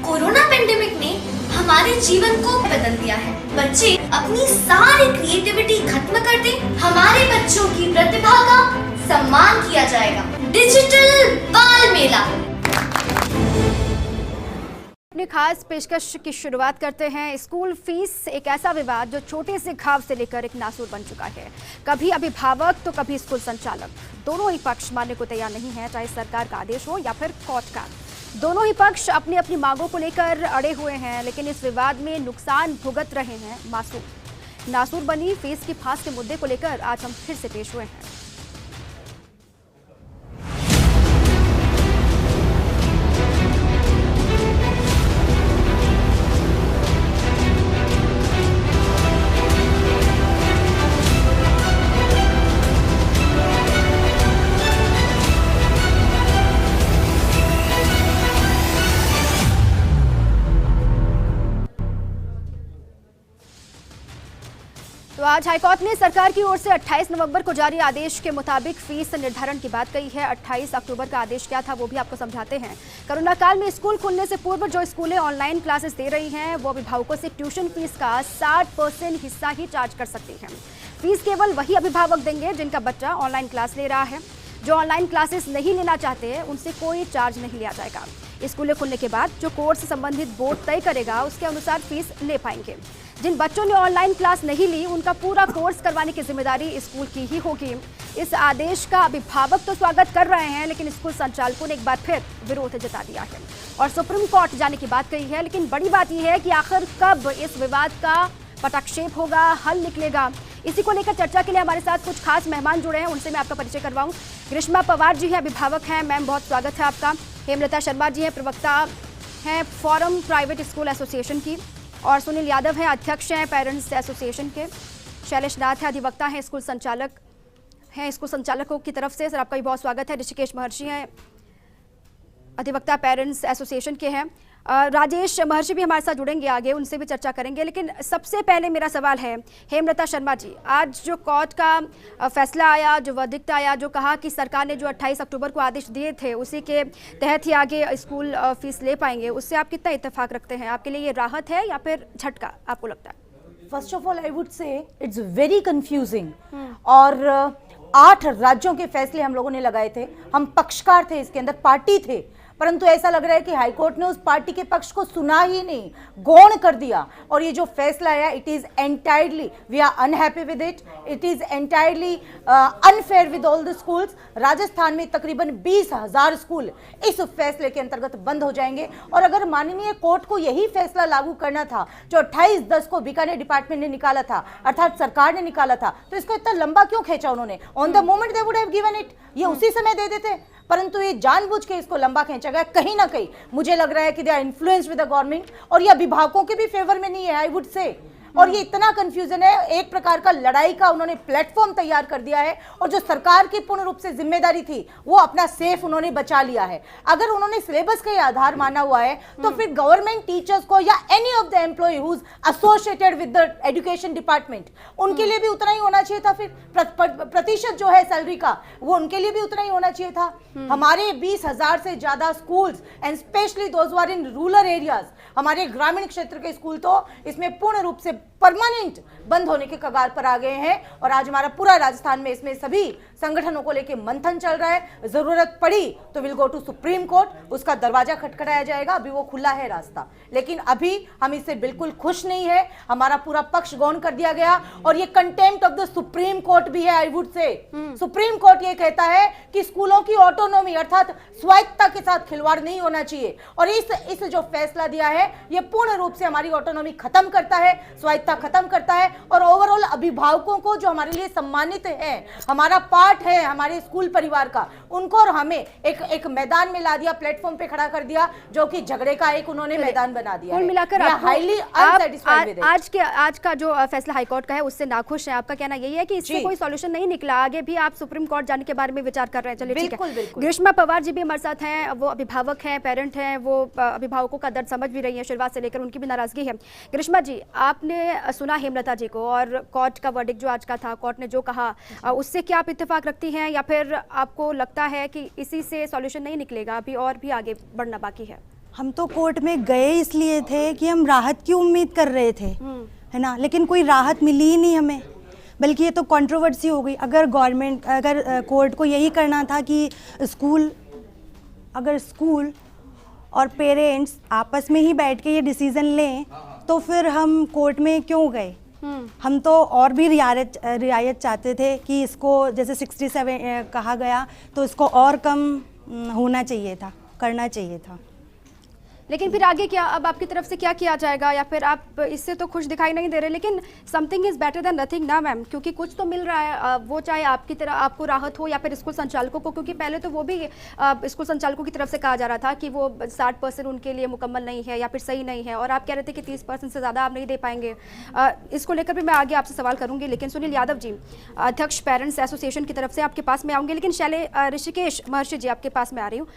Corona pandemic ने हमारे जीवन को बदल दिया है। बच्चे अपनी सारी क्रिएटिविटी खत्म कर दें, हमारे बच्चों की प्रतिभा का सम्मान किया जाएगा। डिजिटल बाल मेला। अपनी खास पेशकश की शुरुआत करते हैं। स्कूल फीस एक ऐसा विवाद जो छोटे से घाव से लेकर एक नासूर बन चुका है। कभी अभिभावक तो कभी स्कूल संचालक, दोनों ही पक्ष मानने को तैयार नहीं है, चाहे सरकार का आदेश हो या फिर कोर्ट का। दोनों ही पक्ष अपनी अपनी मांगों को लेकर अड़े हुए हैं, लेकिन इस विवाद में नुकसान भुगत रहे हैं मासूम। नासूर बनी फीस की फांस के मुद्दे को लेकर आज हम फिर से पेश हुए हैं। तो आज हाईकोर्ट ने सरकार की ओर से 28 नवंबर को जारी आदेश के मुताबिक फीस निर्धारण की बात कही है। 28 अक्टूबर का आदेश क्या था वो भी आपको समझाते हैं। कोरोना काल में स्कूल खुलने से पूर्व जो स्कूलें ऑनलाइन क्लासेस दे रही हैं वो अभिभावकों से ट्यूशन फीस का 60% हिस्सा ही चार्ज कर सकती हैं। फीस केवल वही अभिभावक देंगे जिनका बच्चा ऑनलाइन क्लास ले रहा है। जो ऑनलाइन क्लासेस नहीं लेना चाहते उनसे कोई चार्ज नहीं लिया जाएगा। स्कूलें खुलने के बाद जो कोर्स से संबंधित बोर्ड तय करेगा उसके अनुसार फीस ले पाएंगे। जिन बच्चों ने ऑनलाइन क्लास नहीं ली उनका पूरा कोर्स करवाने की जिम्मेदारी स्कूल की ही होगी। इस आदेश का अभिभावक तो स्वागत कर रहे हैं, लेकिन स्कूल संचालकों ने एक बार फिर विरोध जता दिया है और सुप्रीम कोर्ट जाने की बात कही है। लेकिन बड़ी बात यह है कि आखिर कब इस विवाद का पटाक्षेप होगा, हल निकलेगा, इसी को लेकर चर्चा के लिए हमारे साथ कुछ खास मेहमान जुड़े हैं। उनसे मैं आपका परिचय करवाऊं। ग्रीष्मा पवार जी हैं, अभिभावक हैं। मैम बहुत स्वागत है आपका। हेमलता शर्मा जी हैं, प्रवक्ता हैं फोरम प्राइवेट स्कूल एसोसिएशन की। और सुनील यादव हैं, अध्यक्ष हैं पेरेंट्स एसोसिएशन के। शैलेश नाथ है, अधिवक्ता हैं, स्कूल संचालकों की तरफ से सर आपका भी बहुत स्वागत है। ऋषिकेश महर्षि हैं, अधिवक्ता पेरेंट्स एसोसिएशन के हैं। राजेश महर्षि भी हमारे साथ जुड़ेंगे आगे, उनसे भी चर्चा करेंगे। लेकिन सबसे पहले मेरा सवाल है हेमलता शर्मा जी, आज जो कोर्ट का फैसला आया, जो वर्डिक्ट आया, जो कहा कि सरकार ने जो 28 अक्टूबर को आदेश दिए थे उसी के तहत ही आगे स्कूल फीस ले पाएंगे, उससे आप कितना इत्तेफाक रखते हैं? आपके लिए ये राहत है या फिर झटका आपको लगता है? First of all I would say it's very confusing. और 8 राज्यों के फैसले हम लोगों ने लगाए थे, हम पक्षकार थे, इसके अंदर पार्टी थे, परंतु ऐसा लग रहा है कि हाईकोर्ट ने उस पार्टी के पक्ष को सुना ही नहीं, गौण कर दिया। और ये जो फैसला आया, it is entirely, we are unhappy with it, it is entirely unfair with all the schools. Rajasthan में तकरीबन 20,000 स्कूल इस फैसले के अंतर्गत बंद हो जाएंगे। और अगर माननीय कोर्ट को यही फैसला लागू करना था जो 28/10 को बीकानेर डिपार्टमेंट ने निकाला था, अर्थात सरकार ने निकाला था, तो इसको इतना लंबा क्यों खींचा उन्होंने? On the moment they would have given it, ये उसी समय दे देते, परंतु ये जानबूझ के इसको लंबा खींचा गया। कहीं ना कहीं मुझे लग रहा है कि they are influenced with the government, और ये अभिभावकों के भी फेवर में नहीं है, आई वुड से। और ये इतना कंफ्यूजन है, एक प्रकार का लड़ाई का उन्होंने प्लेटफॉर्म तैयार कर दिया है। और जो सरकार की पूर्ण रूप से जिम्मेदारी थी वो अपना सेफ उन्होंने बचा लिया है। अगर उन्होंने सिलेबस का आधार माना हुआ है तो फिर गवर्नमेंट टीचर्स को या any of the employ who is associated with the education department, उनके लिए भी उतना ही होना चाहिए था। फिर प्रतिशत जो है सैलरी का वो उनके लिए भी उतना ही होना चाहिए था। हमारे 20,000 से ज्यादा schools and specially those who are in rural areas, हमारे ग्रामीण क्षेत्र के स्कूल तो इसमें पूर्ण रूप से परमानेंट बंद होने के कगार पर आ गए हैं। और आज हमारा पूरा राजस्थान में इसमें सभी संगठनों को लेकर मंथन चल रहा है। जरूरत पड़ी तो will go to Supreme Court, उसका दरवाजा खटखटाया जाएगा, अभी वो खुला है रास्ता। लेकिन अभी हम इससे बिल्कुल खुश नहीं है, हमारा पूरा पक्ष गौण कर दिया गया। और ये contempt of the supreme court भी है, I would say. Supreme court ये कहता है कि स्कूलों की ऑटोनॉमी अर्थात स्वायत्तता के साथ खिलवाड़ नहीं होना चाहिए। और इस जो फैसला दिया है ये पूर्ण रूप से हमारी ऑटोनॉमी खत्म करता है, स्वायत्तता खत्म करता है। और ओवरऑल अभिभावकों को जो हमारे लिए सम्मानित है, हमारा पार्ट है हमारे स्कूल परिवार का, उनको और हमें एक मैदान में ला दिया, प्लेटफॉर्म पे खड़ा कर दिया, जो कि झगड़े का एक उन्होंने मैदान बना दिया। कुल मिलाकर हाईली अनसैटिस्फाइड विद इट। आज का जो फैसला हाईकोर्ट का है उससे नाखुश है। आपका कहना यही है कि इससे कोई सॉल्यूशन नहीं निकला, आगे भी आप सुप्रीम कोर्ट जाने के बारे में विचार कर रहे हैं? चलिए ठीक है। ग्रीष्मा पवार जी भी हमारे साथ हैं, वो अभिभावक हैं, पेरेंट हैं, वो अभिभावकों का दर्द समझ भी रही है, शुरुआत से लेकर उनकी भी नाराजगी है। ग्रीष्मा जी, आपने सुना हेमलता जी को और कोर्ट का वर्डिक्ट जो आज का था, कोर्ट ने जो कहा, उससे क्या आप इत्तेफाक रखती हैं या फिर आपको लगता है कि इसी से सॉल्यूशन नहीं निकलेगा, अभी और भी आगे बढ़ना बाकी है? हम तो कोर्ट में गए इसलिए थे कि हम राहत की उम्मीद कर रहे थे, है ना, लेकिन कोई राहत मिली ही नहीं हमें, बल्कि ये तो कंट्रोवर्सी हो गई। अगर कोर्ट को यही करना था कि अगर स्कूल और पेरेंट्स आपस में ही बैठ के ये डिसीज़न लें, तो फिर हम कोर्ट में क्यों गए? हम तो और भी रियायत चाहते थे कि इसको जैसे 67 कहा गया, तो इसको और कम होना चाहिए था, करना चाहिए था। लेकिन फिर आगे क्या, अब आपकी तरफ से क्या किया जाएगा? या फिर आप इससे तो खुश दिखाई नहीं दे रहे, लेकिन something is better than nothing ना मैम, क्योंकि कुछ तो मिल रहा है, वो चाहे आपकी तरह आपको राहत हो या फिर स्कूल संचालकों को, क्योंकि पहले तो वो भी स्कूल संचालकों की तरफ से कहा जा रहा था कि वो 60% उनके लिए मुकम्मल नहीं है या फिर सही नहीं है, और आप कह रहे थे कि 30% से ज़्यादा आप नहीं दे पाएंगे। इसको लेकर भी मैं आगे आपसे सवाल करूँगी, लेकिन सुनील यादव जी, अध्यक्ष पेरेंट्स एसोसिएशन की तरफ से आपके पास में आऊँगी, लेकिन शैले ऋषिकेश महर्षि जी आपके पास में आ रही हूँ।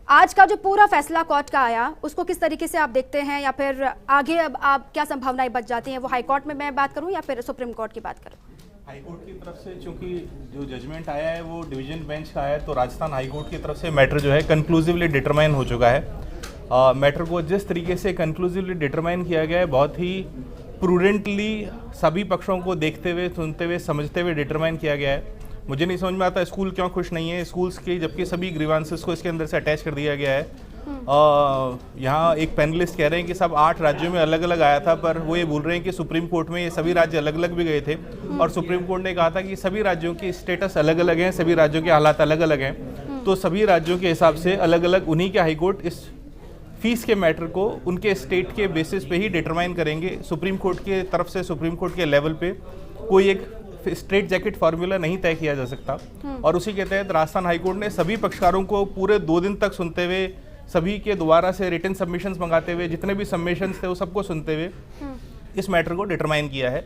आज का जो पूरा फैसला कोर्ट का आया, उसको किस तरीके से आप देखते हैं, या फिर आगे अब आप क्या संभावनाएं बच जाती हैं? वो हाई कोर्ट में मैं बात करूं या फिर सुप्रीम कोर्ट की बात करूं? हाई कोर्ट की तरफ से चूंकि जो जजमेंट आया है वो डिवीजन बेंच का आया, तो राजस्थान हाई कोर्ट की तरफ से मैटर जो है कंक्लूसिवली डिटरमाइन हो चुका है। मैटर को जिस तरीके से कंक्लूसिवली डिटरमाइन किया गया है, बहुत ही प्रूडेंटली सभी पक्षों को देखते हुए, सुनते हुए, समझते हुए डिटरमाइन किया गया है। मुझे नहीं समझ में आता स्कूल क्यों खुश नहीं है स्कूल्स के, जबकि सभी ग्रीवांसेस को इसके अंदर से अटैच कर दिया गया है। यहाँ एक पैनलिस्ट कह रहे हैं कि सब 8 राज्यों में अलग अलग आया था, पर वो ये बोल रहे हैं कि सुप्रीम कोर्ट में ये सभी राज्य अलग अलग भी गए थे, और सुप्रीम कोर्ट ने कहा था कि सभी राज्यों के स्टेटस अलग अलग हैं, सभी राज्यों के हालात अलग अलग हैं, तो सभी राज्यों के हिसाब से अलग अलग उन्हीं के हाई कोर्ट इस फीस के मैटर को उनके स्टेट के बेसिस पे ही डिटरमाइन करेंगे। सुप्रीम कोर्ट के तरफ से, सुप्रीम कोर्ट के लेवल पे कोई एक स्ट्रेट जैकेट फार्मूला नहीं तय किया जा सकता, और उसी के तहत राजस्थान हाईकोर्ट ने सभी पक्षकारों को पूरे 2 दिन तक सुनते हुए, सभी के दोबारा से रिटन सबमिशंस मंगाते हुए, जितने भी सबमिशंस थे वो सबको सुनते हुए इस मैटर को डिटरमाइन किया है।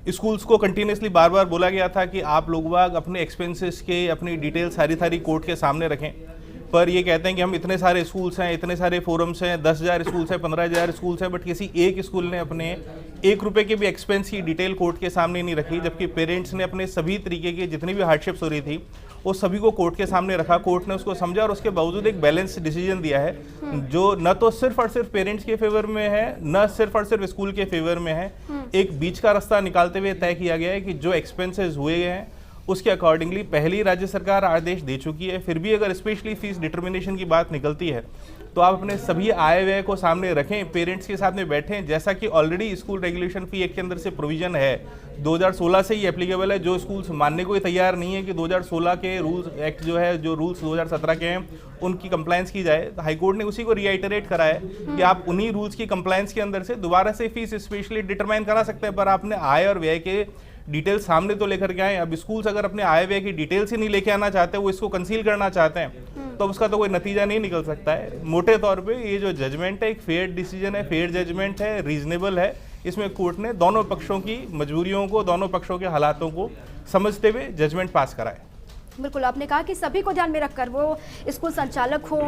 स्कूल्स को कंटिन्यूसली बार बार बोला गया था कि आप लोग अपने एक्सपेंसेस के अपनी डिटेल सारी कोर्ट के सामने रखें, पर ये कहते हैं कि हम इतने सारे स्कूल्स हैं, इतने सारे फोरम्स हैं, 10,000 स्कूल्स हैं, 15,000 स्कूल्स हैं, बट किसी एक स्कूल ने अपने 1 रुपये के भी एक्सपेंस की डिटेल कोर्ट के सामने नहीं रखी, जबकि पेरेंट्स ने अपने सभी तरीके की जितनी भी हार्डशिप्स हो रही थी वो सभी को कोर्ट के सामने रखा। कोर्ट ने उसको समझा और उसके बावजूद एक बैलेंस डिसीजन दिया है, जो न तो सिर्फ और सिर्फ पेरेंट्स के फेवर में है, न सिर्फ और सिर्फ स्कूल के फेवर में है। एक बीच का रास्ता निकालते हुए तय किया गया है कि जो एक्सपेंसेस हुए हैं उसके अकॉर्डिंगली पहली राज्य सरकार आदेश दे चुकी है, फिर भी अगर स्पेशली फीस डिटर्मिनेशन की बात निकलती है तो आप अपने सभी आय व्यय को सामने रखें, पेरेंट्स के साथ में बैठें, जैसा कि ऑलरेडी स्कूल रेगुलेशन फी एक्ट के अंदर से प्रोविजन है, 2016 से ही एप्लीकेबल है। जो स्कूल्स मानने को ही तैयार नहीं है कि 2016 के रूल्स एक्ट जो है, जो रूल्स 2017 के हैं उनकी कंप्लायंस की जाए, तो हाईकोर्ट ने उसी को रिआइटरेट करा है कि आप उन्हीं रूल्स की कंप्लायंस के अंदर से दोबारा से फीस स्पेशली डिटरमाइन करा सकते हैं, पर आपने आय और व्यय के डिटेल सामने तो लेकर के आए। अब स्कूल्स अगर अपने आय व्यय की डिटेल्स ही नहीं लेके आना चाहते, वो इसको कंसील करना चाहते हैं, तो उसका तो कोई नतीजा नहीं निकल सकता है। मोटे तौर पे ये जो जजमेंट है एक फेयर डिसीजन है, फेयर जजमेंट है, रीजनेबल है। इसमें कोर्ट ने दोनों पक्षों की मजबूरियों को, दोनों पक्षों के हालातों को समझते हुए जजमेंट पास करा है। बिल्कुल, आपने कहा कि सभी को ध्यान में रखकर, वो स्कूल संचालक हो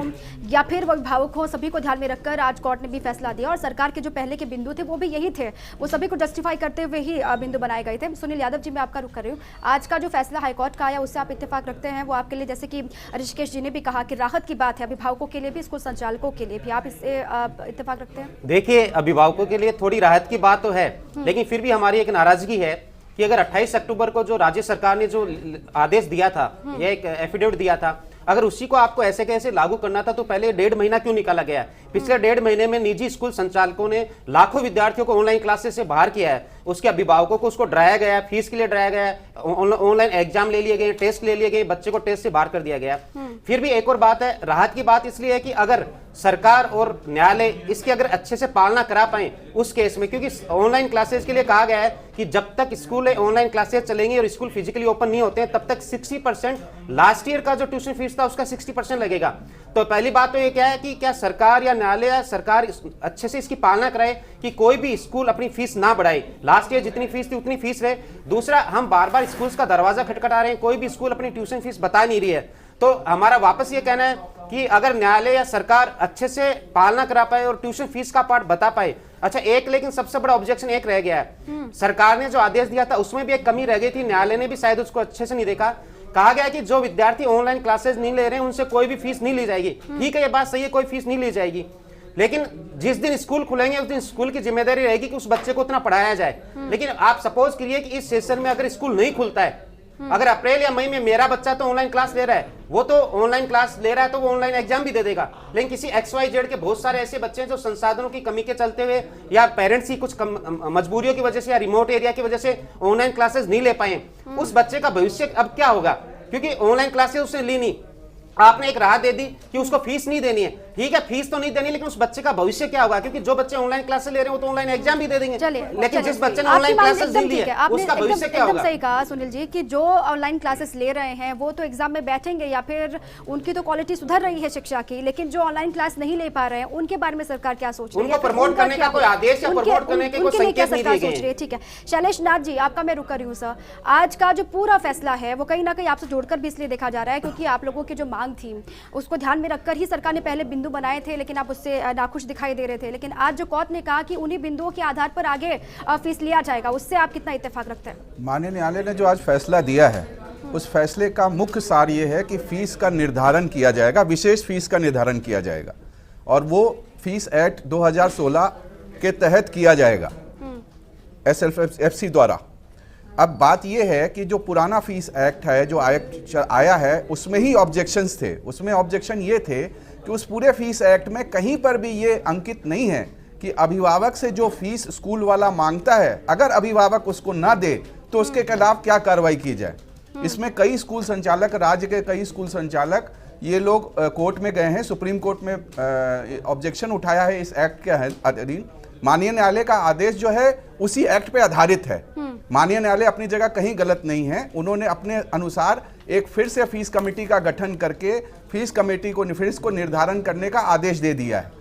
या फिर वो अभिभावक हो, सभी को ध्यान में रखकर आज कोर्ट ने भी फैसला दिया, और सरकार के जो पहले के बिंदु थे वो भी यही थे, वो सभी को जस्टिफाई करते हुए ही बिंदु बनाए गए थे। सुनील यादव जी, मैं आपका रुख कर रही हूँ, आज का जो फैसला हाईकोर्ट का आया उससे आप इत्तेफाक रखते हैं? वो आपके लिए, जैसे कि ऋषिकेश जी ने भी कहा कि राहत की बात है अभिभावकों के लिए भी, स्कूल संचालकों के लिए भी, आप इससे इत्तेफाक रखते हैं? देखिए, अभिभावकों के लिए थोड़ी राहत की बात तो है, लेकिन फिर भी हमारी एक नाराजगी है कि अगर 28 अक्टूबर को जो राज्य सरकार ने जो आदेश दिया था, यह एक एफिडेविट दिया था, अगर उसी को आपको ऐसे कैसे लागू करना था तो पहले 1.5 महीना क्यों निकाला गया? पिछले 1.5 महीने में निजी स्कूल संचालकों ने लाखों विद्यार्थियों को ऑनलाइन क्लासेस से बाहर किया है, उसके अभिभावकों को उसको डराया गया, फीस के लिए डराया गया, ऑनलाइन एग्जाम ले लिए गए, टेस्ट ले लिए गए, बच्चे को टेस्ट से बाहर कर दिया गया। फिर भी एक और बात है, राहत की बात इसलिए है कि अगर सरकार और न्यायालय इसकी अगर अच्छे से पालना करा पाए उस केस में, क्योंकि ऑनलाइन क्लासेस के लिए कहा गया है कि जब तक स्कूल ऑनलाइन क्लासेस चलेंगी और स्कूल फिजिकली ओपन नहीं होते हैं तब तक 60% लास्ट ईयर का जो ट्यूशन फीस था उसका 60% लगेगा। तो पहली बात तो ये क्या है कि क्या सरकार या न्यायालय या सरकार अच्छे से इसकी पालना कराए कि कोई भी स्कूल अपनी फीस ना बढ़ाए, लास्ट ईयर जितनी फीस थी उतनी फीस रहे। दूसरा, हम बार बार स्कूल्स का दरवाजा खटखटा रहे हैं, कोई भी स्कूल अपनी ट्यूशन फीस बता नहीं रही है, तो हमारा वापस ये कहना है कि अगर न्यायालय या सरकार अच्छे से पालना करा पाए और ट्यूशन फीस का पार्ट बता पाए। अच्छा, एक लेकिन सबसे बड़ा ऑब्जेक्शन एक रह गया है, सरकार ने जो आदेश दिया था उसमें भी एक कमी रह गई थी, न्यायालय ने भी शायद उसको अच्छे से नहीं देखा। कहा गया कि जो विद्यार्थी ऑनलाइन क्लासेस नहीं ले रहे हैं उनसे कोई भी फीस नहीं ली जाएगी। ठीक है, ये बात सही है, कोई फीस नहीं ली जाएगी, लेकिन जिस दिन स्कूल खुलेंगे उस दिन स्कूल की जिम्मेदारी रहेगी कि उस बच्चे को उतना पढ़ाया जाए। लेकिन आप सपोज करिए कि इस सेशन में अगर स्कूल नहीं खुलता है, अगर अप्रैल या मई में मेरा बच्चा तो ऑनलाइन क्लास ले रहा है, वो तो ऑनलाइन क्लास ले रहा है तो वो ऑनलाइन एग्जाम भी दे देगा, लेकिन किसी XYZ के बहुत सारे ऐसे बच्चे हैं जो संसाधनों की कमी के चलते हुए या पेरेंट्स की कुछ मजबूरियों की वजह से या रिमोट एरिया की वजह से ऑनलाइन क्लासेस नहीं ले पाए। उस बच्चे का भविष्य अब क्या होगा, क्योंकि ऑनलाइन क्लासेस उसने ली नहीं, आपने एक राहत दे दी कि उसको फीस नहीं देनी है, ठीक है फीस तो नहीं देनी, लेकिन उस बच्चे का भविष्य क्या होगा, क्योंकि जो बच्चे ऑनलाइन क्लासेस ले रहे हैं वो तो ऑनलाइन एग्जाम भी दे देंगे, लेकिन जिस बच्चे ने ऑनलाइन क्लासेस नहीं ली है उसका भविष्य क्या होगा। सही कहा सुनील जी कि जो ऑनलाइन क्लासेस ले रहे हैं वो तो एग्जाम में बैठेंगे या फिर उनकी तो क्वालिटी सुधर रही है शिक्षा की, लेकिन जो ऑनलाइन क्लास नहीं ले पा रहे हैं उनके बारे में सरकार क्या सोच रही है, उनको प्रमोट करने का कोई आदेश या प्रमोट करने के कोई संकेत नहीं दिए गए हैं। ठीक है शैलेश नाथ जी, आपका मैं रुक कर रही हूँ सर। आज का जो पूरा फैसला है वो कहीं ना कहीं आपसे जोड़कर भी इसलिए देखा जा रहा है क्योंकि आप लोगों की जो मांग थी उसको ध्यान में रखकर ही सरकार ने पहले बिंदु बनाए थे, लेकिन आप उससे नाखुश दिखाई दे रहे थे। लेकिन आज जो कौत ने कहा कि उन्हीं बिंदुओं के आधार पर आगे फीस लिया जाएगा, उससे आप कितना इत्तेफाक रखते हैं? माननीय न्यायालय ने जो आज फैसला दिया है उस फैसले का मुख्य सार ये है कि फीस का निर्धारण किया जाएगा, विशेष फीस का निर्धारण किया जाएगा और वो फीस एक्ट 2016 के तहत किया जाएगा SLFC द्वारा। अब बात यह है कि जो पुराना फीस एक्ट है जो आया है उसमें ही ऑब्जेक्शंस थे। उसमें ऑब्जेक्शन ये थे कि उस पूरे फीस एक्ट में कहीं पर भी ये अंकित नहीं है कि अभिभावक से जो फीस स्कूल वाला मांगता है अगर अभिभावक उसको ना दे तो उसके खिलाफ क्या कार्रवाई की जाए। इसमें कई स्कूल संचालक, राज्य के कई स्कूल संचालक ये लोग कोर्ट में गए हैं, सुप्रीम कोर्ट में ऑब्जेक्शन उठाया है इस एक्ट के अधीन। माननीय न्यायालय का आदेश जो है उसी एक्ट पे आधारित है। माननीय न्यायालय अपनी जगह कहीं गलत नहीं है, उन्होंने अपने अनुसार एक फिर से फीस कमेटी का गठन करके फीस कमेटी को फीस को निर्धारण करने का आदेश दे दिया है।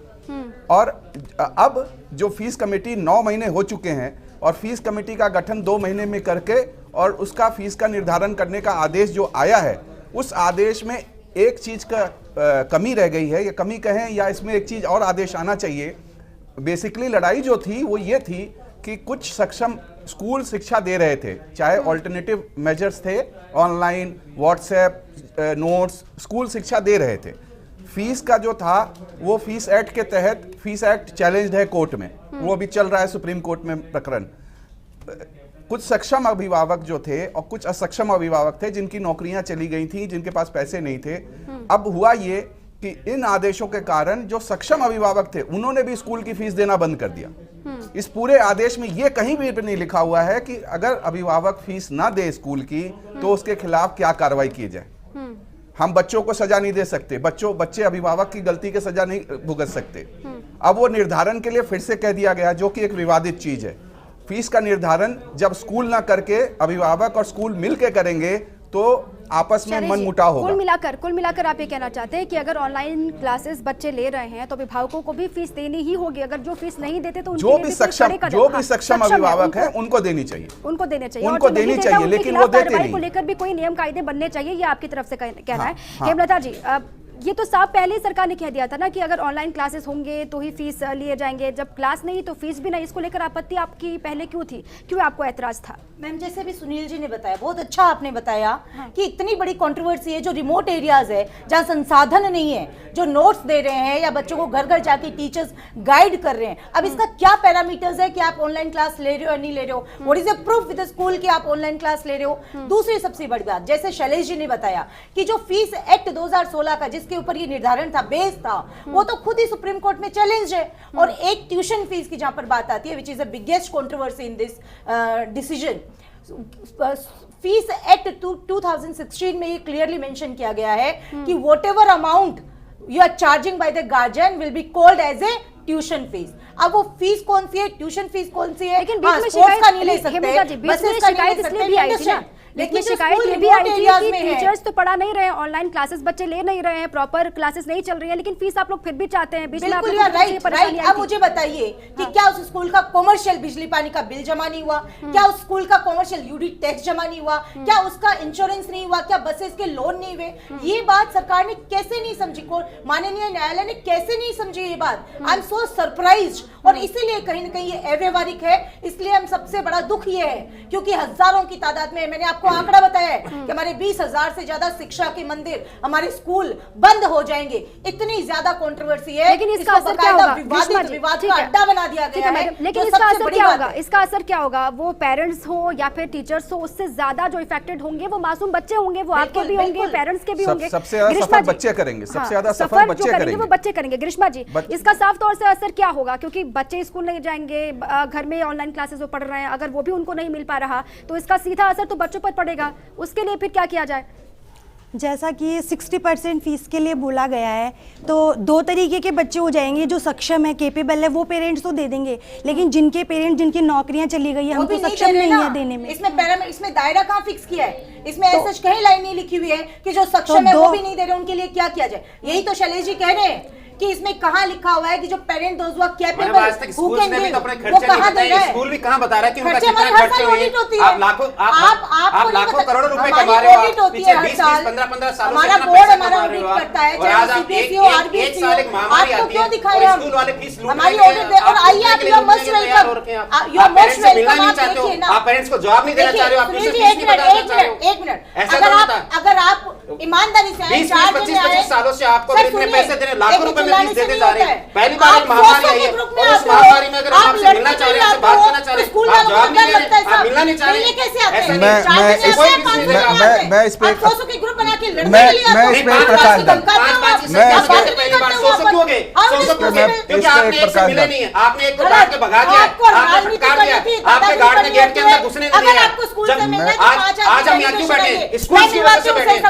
और अब जो फीस कमेटी 9 महीने हो चुके हैं और फीस कमेटी का गठन 2 महीने में करके और उसका फीस का निर्धारण करने का आदेश जो आया है उस आदेश में एक चीज का कमी रह गई है, या कमी कहें या इसमें एक चीज और आदेश आना चाहिए। बेसिकली लड़ाई जो थी वो ये थी कि कुछ सक्षम स्कूल शिक्षा दे रहे थे, चाहे ऑल्टरनेटिव मेजर्स थे, ऑनलाइन, व्हाट्सएप, नोट्स, स्कूल शिक्षा दे रहे थे। फीस का जो था वो फीस एक्ट के तहत, फीस एक्ट चैलेंज्ड है कोर्ट में, वो अभी चल रहा है सुप्रीम कोर्ट में प्रकरण। कुछ सक्षम अभिभावक जो थे और कुछ असक्षम अभिभावक थे जिनकी नौकरियां चली गई थी, जिनके पास पैसे नहीं थे। अब हुआ ये कि इन आदेशों के कारण जो सक्षम अभिभावक थे उन्होंने भी स्कूल की फीस देना बंद कर दिया। इस पूरे आदेश में ये कहीं भी नहीं लिखा हुआ है कि अगर अभिभावक फीस ना दे स्कूल की तो उसके खिलाफ क्या कार्रवाई की जाए। हम बच्चों को सजा नहीं दे सकते, बच्चे अभिभावक की गलती के सजा नहीं भुगत सकते। अब वो निर्धारण के लिए फिर से कह दिया गया, जो कि एक विवादित चीज है। फीस का निर्धारण जब स्कूल ना करके अभिभावक और स्कूल मिलकर करेंगे तो आपस में मन मुटाव होगा। कुल मिलाकर आप ये कहना चाहते हैं कि अगर ऑनलाइन क्लासेस बच्चे ले रहे हैं तो अभिभावकों को भी फीस देनी ही होगी, अगर जो फीस नहीं देते तो जो भी सक्षम अभिभावक हैं उनको देनी चाहिए, उनको देनी चाहिए, लेकिन वो देते नहीं। को लेकर भी कोई नियम कायदे बनने चाहिए, ये आपकी तरफ से कहना है। हेमलता जी, ये तो साफ पहले ही सरकार ने कह दिया था ना कि अगर ऑनलाइन क्लासेस होंगे तो ही फीस लिए जाएंगे, जब क्लास नहीं तो फीस भी नहीं। इसको लेकर आपत्ति आपकी पहले क्यों थी, क्यों आपको ऐतराज था? मैम, जैसे भी सुनील जी ने बताया, बहुत अच्छा आपने बताया कि इतनी बड़ी कंट्रोवर्सी है जो रिमोट एरियाज है, जहाँ संसाधन नहीं है, जो नोट्स दे रहे हैं या बच्चों को घर घर जाके टीचर्स गाइड कर रहे हैं। अब इसका क्या पैरामीटर्स है कि आप ऑनलाइन क्लास ले रहे हो या नहीं ले रहे हो? What is the proof with the school कि आप ऑनलाइन क्लास ले रहे हो? दूसरी सबसे बड़ी बात, जैसे शैलेश जी ने बताया कि जो फीस एक्ट 2016 का जिसके ऊपर ये निर्धारण था, बेस था, वो तो खुद ही सुप्रीम कोर्ट में चैलेंज है। और एक ट्यूशन फीस की जहां पर बात आती है, which is the biggest controversy in this decision, fees act 2016 में ये क्लियरली मेंशन किया गया है कि whatever amount you are charging by the guardian will be called as a tuition fees. अब वो फीस कौन सी है, ट्यूशन फीस कौन सी है? लेकिन बीच में शिकायत इसलिए भी आई थी ना, लेकिन शिकायत ये भी आई थी कि टीचर्स तो पढ़ा नहीं रहे हैं, ऑनलाइन क्लासेस बच्चे ले नहीं रहे हैं, प्रॉपर क्लासेस नहीं चल रही है, लेकिन फीस आप लोग फिर भी चाहते हैं। बीच में आप राइट। अब मुझे बताइए कि क्या उस स्कूल का कॉमर्शियल बिजली पानी का बिल जमा नहीं हुआ? क्या उस स्कूल का कॉमर्शियल यूडी टैक्स जमा नहीं हुआ? क्या उसका इंश्योरेंस नहीं हुआ? क्या बसेस के लोन नहीं हुए? ये बात सरकार ने कैसे नहीं समझी? माननीय न्यायालय ने कैसे नहीं समझी ये बात? I am so surprised. और इसीलिए कहीं ना कहीं ये अव्यवहारिक है। इसलिए हम सबसे बड़ा दुख ये है क्योंकि हजारों की तादाद में, मैंने आपको आंकड़ा बताया है कि हमारे 20,000 से ज्यादा शिक्षा के मंदिर, हमारे स्कूल बंद हो जाएंगे। इतनी ज्यादा कंट्रोवर्सी है, लेकिन इसका असर क्या होगा? विवाद का अड्डा बना दिया गया है। लेकिन इसका असर क्या होगा? इसका असर क्या होगा? वो पेरेंट्स हो या फिर टीचर्स हो, उससे ज्यादा जो इफेक्टेड होंगे वो मासूम बच्चे होंगे, वो आपके भी होंगे, पेरेंट्स के भी होंगे। सबसे ज्यादा सफर बच्चे करेंगे, सबसे ज्यादा सफर बच्चे करेंगे, वो बच्चे करेंगे। ग्रीष्मा जी, इसका साफ तौर से असर क्या होगा? क्योंकि बच्चे स्कूल नहीं जाएंगे, घर में ऑनलाइन क्लासेस वो पढ़ रहे हैं, अगर वो भी उनको नहीं मिल पा रहा तो इसका सीधा असर तो बच्चों पर पड़ेगा। उसके लिए फिर क्या किया जाए? जैसा कि 60% फीस के लिए बोला गया है, तो दो तरीके के बच्चे हो जाएंगे। जो सक्षम है, केपेबल है, वो पेरेंट्स तो दे देंगे, लेकिन जिनके पेरेंट्स, जिनकी नौकरियां चली गई है, हम तो सक्षम नहीं है देने में। इसमें दायरा कहाँ फिक्स किया है? इसमें ऐसा कहीं लाइन नहीं लिखी हुई है कि जो सक्षम है वो भी नहीं दे रहे, उनके लिए क्या किया जाए? यही तो शैलेश जी कह रहे हैं कि इसमें कहाँ लिखा हुआ है कि जो पेरेंट दोज हुआ कैपेबल, आज तक स्कूल ने भी तो अपने खर्चे नहीं बताए। स्कूल भी कहाँ बता रहा है कि उनका कितना खर्चे हुए हैं? आप लाखों करोड़ों रुपए कमा रहे हो, पिछले 20-15 सालों से कितना पैसा कमा रहे हो आप, और आज आप एक साल एक महामारी आती है और स्कूल वाले फीस लूट रहे हैं। और आइए आप you are most welcome, you are most welcome. आप देखिए ना, आप पेरेंट्स को जवाब नहीं देना चाह रहे हो, आप ट्यूशन फीस नहीं बताना चाह रहे हो। एक मिनट, अगर आप ईमानदारी से 20-25 सालों से आपको इतने पैसे दे रहे, लाखों रुपए में फीस देते जा रहे हैं। पहली बार एक महामारी आई है और उस महामारी में अगर हम आपसे मिलना चाह रहे हैं, आपसे बात करना चाह रहे हैं, आप जवाब नहीं दे रहे, आप मिलना नहीं चाह रहे, ऐसा नहीं। मैं इस पे एक प्रकाश पहली बार 100 क्यों गए? 100 क्यों गए? क्योंकि आपने एक से मिले नहीं है, आपने एक को काट के भगा दिया, आपने फटकार दिया, आपने गार्ड ने गेट के अंदर घुसने नहीं दिया। आज हम यहाँ क्यों बैठे? स्कूल की वजह से बैठे।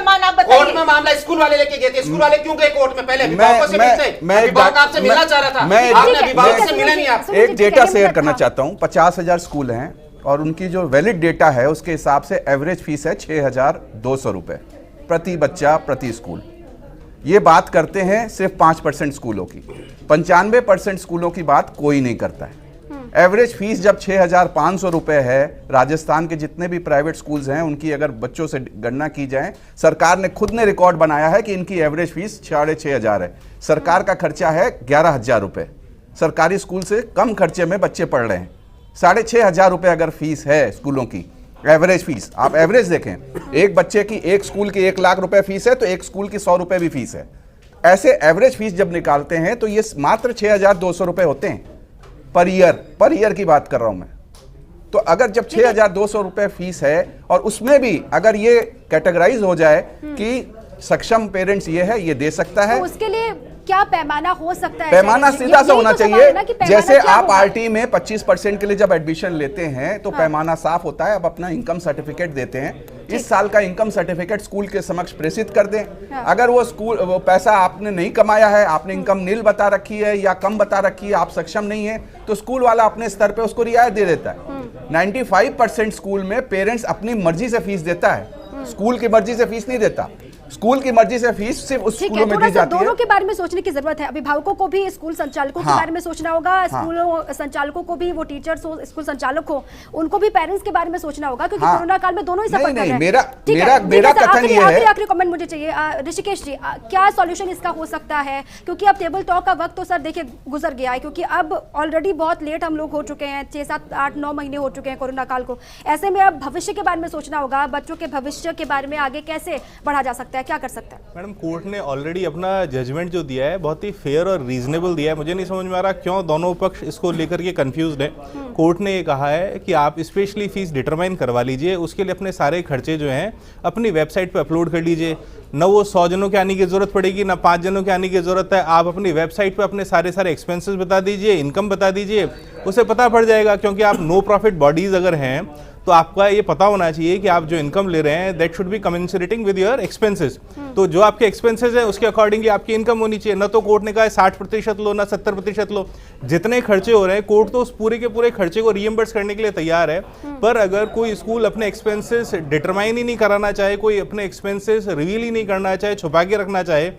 कोर्ट में मामला स्कूल वाले लेके गए थे, स्कूल वाले क्यों गए कोर्ट में? पहले अभिभावकों से मिलते, अभिभावक आपसे मिलना चाह रहा था, आपने अभिभावक से मिला नहीं। आप एक डेटा शेयर करना चाहता हूं। 50,000 स्कूल हैं और उनकी जो वैलिड डेटा है उसके हिसाब से एवरेज फीस है 6,200 रुपए प्रति बच्चा प्रति स्कूल। ये बात करते हैं सिर्फ 5% स्कूलों की, 95% स्कूलों की बात कोई नहीं करता है। एवरेज फीस जब 6,500 रुपए है, राजस्थान के जितने भी प्राइवेट स्कूल्स हैं उनकी अगर बच्चों से गणना की जाए, सरकार ने खुद ने रिकॉर्ड बनाया है कि इनकी एवरेज फीस 6,500 है। सरकार का खर्चा है 11,000 रुपए। सरकारी स्कूल से कम खर्चे में बच्चे पढ़ रहे हैं। 6,500 रुपए अगर फीस है स्कूलों की, एवरेज फीस, आप एवरेज देखें, एक बच्चे की एक स्कूल की 1 लाख रुपए फीस है तो एक स्कूल की 100 रुपए भी फीस है। ऐसे एवरेज फीस जब निकालते हैं तो ये मात्र 6,200 रुपए होते हैं पर ईयर की बात कर रहा हूं मैं। तो अगर जब 6,200 रुपए फीस है और उसमें भी अगर ये कैटेगराइज हो जाए कि सक्षम पेरेंट्स ये है, ये दे सकता है, तो उसके लिए क्या पैमाना हो सकता है? पैमाना सीधा सा होना चाहिए। जैसे आप आरटी में 25% के लिए जब एडमिशन लेते हैं तो पैमाना साफ होता है। अब अपना इनकम सर्टिफिकेट देते हैं, इस साल का इनकम सर्टिफिकेट स्कूल के समक्ष प्रेषित कर दें। अगर वो पैसा आपने नहीं कमाया है, आपने इनकम नील बता रखी है या कम बता रखी है, आप सक्षम नहीं है, तो स्कूल वाला अपने स्तर पे उसको रियायत दे देता है। 95% स्कूल में पेरेंट्स अपनी मर्जी से फीस देता है, स्कूल की मर्जी से फीस नहीं देता। स्कूल की मर्जी से फीस सिर्फ उस स्कूलों में दी जाती है। दोनों के बारे में सोचने की जरूरत है। अभिभावकों को भी, स्कूल संचालकों के बारे में सोचना होगा, स्कूल संचालकों को भी, वो टीचर्स हो, स्कूल संचालक हो, उनको भी पेरेंट्स के बारे में सोचना होगा, क्योंकि कोरोना काल में दोनों ही सफर कर रहे हैं। मेरा कथन ये है, आखिरी कमेंट मुझे चाहिए ऋषिकेश जी, क्या सॉल्यूशन इसका हो सकता है? क्योंकि अब टेबल टॉक का वक्त तो सर देखिए गुजर गया है, क्योंकि अब ऑलरेडी बहुत लेट हम लोग हो चुके हैं, 6, 7, 8, 9 महीने हो चुके हैं कोरोना काल को। ऐसे में अब भविष्य के बारे में सोचना होगा, बच्चों के भविष्य के बारे में आगे कैसे बढ़ा जा सकता है, क्या कर सकता है? मैडम, कोर्ट ने ऑलरेडी अपना जजमेंट जो दिया है बहुत ही फेयर और रीजनेबल दिया है। मुझे नहीं समझ में आ रहा क्यों दोनों पक्ष इसको लेकर के कंफ्यूज्ड है। कोर्ट ने ये कहा है कि आप स्पेशली फीस डिटरमाइन करवा लीजिए, उसके लिए अपने सारे खर्चे जो हैं अपनी वेबसाइट पे अपलोड कर लीजिए। न वो 100 जनों के आने की जरूरत पड़ेगी, ना 5 जनों के आने की जरूरत है। आप अपनी वेबसाइट पे अपने सारे एक्सपेंसेस बता दीजिए, इनकम बता दीजिए, उसे पता पड़ जाएगा। क्योंकि आप नो प्रॉफिट बॉडीज अगर हैं तो आपका ये पता होना चाहिए कि आप जो इनकम ले रहे हैं that should be commensurating with your expenses. तो जो आपके एक्सपेंसेस है उसके अकॉर्डिंगली आपकी इनकम होनी चाहिए। न तो कोर्ट ने कहा है 60% लो, ना 70% लो, जितने खर्चे हो रहे हैं कोर्ट तो उस पूरे के पूरे खर्चे को रीइंबर्स करने के लिए तैयार है। पर अगर कोई स्कूल अपने एक्सपेंसेस डिटरमाइन ही नहीं कराना चाहे, कोई अपने एक्सपेंसेस रिवील ही नहीं करना चाहे, छुपा के रखना चाहे,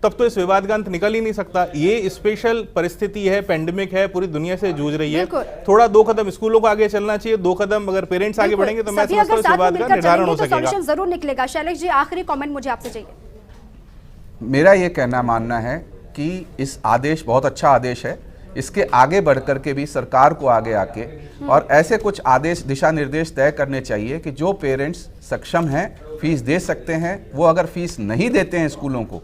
तब तो इस विवाद का अंत निकल ही नहीं सकता। ये स्पेशल परिस्थिति है, पेंडेमिक है, पूरी दुनिया से जूझ रही है। थोड़ा 2 कदम स्कूलों को आगे चलना चाहिए, 2 कदम अगर पेरेंट्स आगे बढ़ेंगे तो मैं समझता हूं इस विवाद का निर्धारण हो सकेगा, सॉल्यूशन जरूर निकलेगा। शैलेश जी, आखिरी कमेंट मुझे आपसे चाहिए। मेरा ये कहना मानना है कि इस आदेश बहुत अच्छा आदेश है। इसके आगे बढ़ कर के भी सरकार को आगे आके और ऐसे कुछ आदेश दिशा निर्देश तय करने चाहिए कि जो पेरेंट्स सक्षम हैं फीस दे सकते हैं, वो अगर फीस नहीं देते हैं स्कूलों को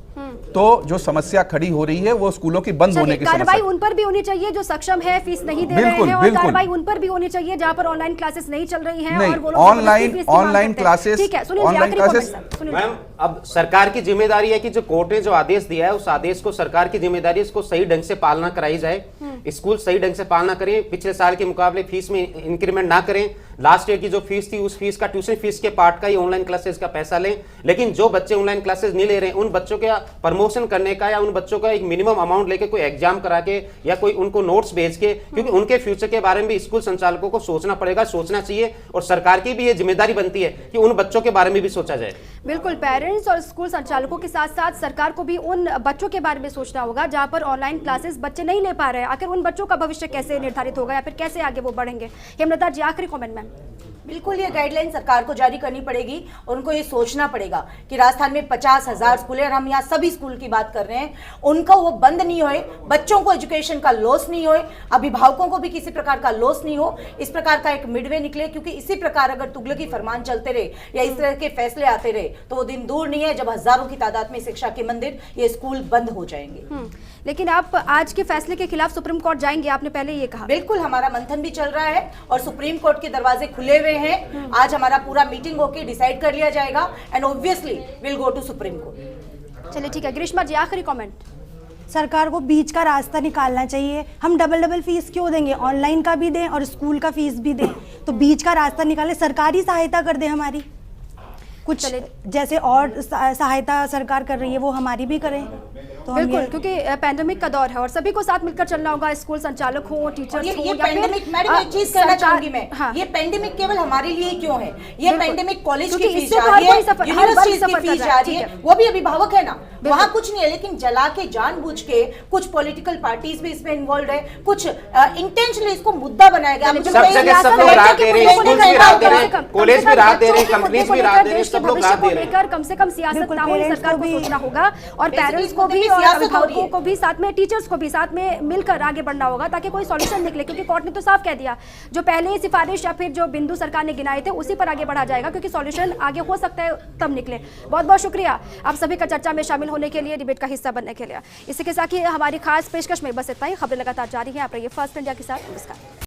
तो जो समस्या खड़ी हो रही है वो स्कूलों की बंद होने की कार्रवाई समस्या। उन पर भी होनी चाहिए जो सक्षम है, फीस नहीं दे रहे बिल्कुल, हैं, और बिल्कुल। कार्रवाई उन पर भी होनी चाहिए जहां पर ऑनलाइन क्लासेस नहीं चल रही हैं नहीं, और वो लोग जबरदस्ती फीस की मांग ऑनलाइन करते हैं। क्लासेस, ठीक है, सुनिए ऑनलाइन आखिरी कमेंट क्लासेस- सर, सुनिए। मैम, अब सरकार की जिम्मेदारी है कि जो कोर्ट ने जो आदेश दिया है उस आदेश को, सरकार की जिम्मेदारी है इसको सही ढंग से पालना कराई जाए। स्कूल सही ढंग से पालना करें, पिछले साल के मुकाबले फीस में इंक्रीमेंट ना करें। लास्ट ईयर की जो फीस थी उस फीस का, ट्यूशन फीस के पार्ट का ही ऑनलाइन क्लासेस का पैसा लें। लेकिन जो बच्चे ऑनलाइन क्लासेस नहीं ले रहे हैं उन बच्चों का प्रमोशन करने का या उन बच्चों का एक मिनिमम अमाउंट लेके कोई एग्जाम करा के या कोई उनको नोट्स भेज के, क्योंकि उनके फ्यूचर के बारे में भी स्कूल संचालकों को सोचना पड़ेगा, सोचना चाहिए। और सरकार की भी ये जिम्मेदारी बनती है कि उन बच्चों के बारे में भी सोचा जाए। बिल्कुल, पेरेंट्स और स्कूल संचालकों के साथ साथ सरकार को भी उन बच्चों के बारे में सोचना होगा जहां पर ऑनलाइन क्लासेस बच्चे नहीं ले पा रहे हैं। आखिर उन बच्चों का भविष्य कैसे निर्धारित होगा या फिर कैसे आगे वो बढ़ेंगे? हेमलता जी, आखिरी कमेंट मैम। बिल्कुल, ये गाइडलाइन सरकार को जारी करनी पड़ेगी और उनको ये सोचना पड़ेगा कि राजस्थान में 50,000 स्कूल है और हम यहाँ सभी स्कूल की बात कर रहे हैं, उनका वो बंद नहीं होए, बच्चों को एजुकेशन का लॉस नहीं होए, अभिभावकों को भी किसी प्रकार का लॉस नहीं हो, इस प्रकार का एक मिडवे निकले। क्योंकि इसी प्रकार अगर तुगलकी फरमान चलते रहे या इस तरह के फैसले आते रहे तो वो दिन दूर नहीं है जब हजारों की तादाद में शिक्षा के मंदिर, ये स्कूल बंद हो जाएंगे। लेकिन आप आज के फैसले के खिलाफ सुप्रीम कोर्ट जाएंगे, आपने पहले ये कहा। बिल्कुल, हमारा मंथन भी चल रहा है और सुप्रीम कोर्ट के दरवाजे खुले हुए हैं। आज हमारा पूरा मीटिंग होके डिसाइड कर लिया जाएगा and obviously will go to Supreme Court. चलिए ठीक है, ग्रीष्मा जी आखिरी कमेंट। सरकार को बीच का रास्ता निकालना चाहिए। हम डबल फीस क्यों देंगे? ऑनलाइन का भी दें और स्कूल का फीस भी दें, तो बीच का रास्ता निकालें, सरकारी सहायता कर दे हमारी कुछ, जैसे और सहायता सरकार कर रही है वो हमारी भी करें। तो बिल्कुल, क्योंकि पैंडेमिक का दौर है और सभी को साथ मिलकर चलना होगा, स्कूल संचालक हो, टीचर्स हो ये या पैंडेमिक, फिर मैडम एक चीज कहना चाहूंगी मैं, हाँ। ये पैंडेमिक केवल हमारे लिए ही क्यों है? ये पैंडेमिक कॉलेज की क्योंकि फीस इससे जा तो रही हर है, कोई सफर- हर यूनिवर्सिटीज वर्ग की सफर कर फीस रहा जा है, रही है, ठीक है। वो भी अभिभावक है ना, वहाँ कुछ नहीं है। लेकिन जला के जानबूझ के कुछ पॉलिटिकल पार्टीज भी इसमें इन्वॉल्व है, कुछ इंटेंशनली इसको मुद्दा बनाया गया। सब जगह सब लोग राहत दे रहे हैं, स्कूल भी राहत दे रहे हैं, कॉलेज भी राहत दे रहे हैं, कंपनीज भी राहत दे रहे हैं, सब लोग राहत दे रहे हैं। कम से कम सियासत बिल्कुल, ना हो, पेरेंट्स सरकार को को भी- सोचना होगा और पेरेंट्स को भी मुद्दे और की सियासत हो रही अभिभावकों है। को भी साथ में, टीचर्स को भी साथ में मिलकर आगे बढ़ना होगा ताकि कोई सॉल्यूशन निकले। क्योंकि कोर्ट ने तो साफ कह दिया, जो पहले ही सिफारिश या फिर जो बिंदु सरकार ने गिनाए थे उसी पर आगे बढ़ा जाएगा, क्योंकि सॉल्यूशन आगे हो सकता है तब निकले। बहुत बहुत शुक्रिया आप सभी का चर्चा में शामिल होने के लिए, डिबेट का हिस्सा बनने के लिए। इसी के साथ ही हमारी खास पेशकश में बस इतना ही। खबरें लगातार जारी है, आप रहिए फर्स्ट इंडिया के साथ। नमस्कार।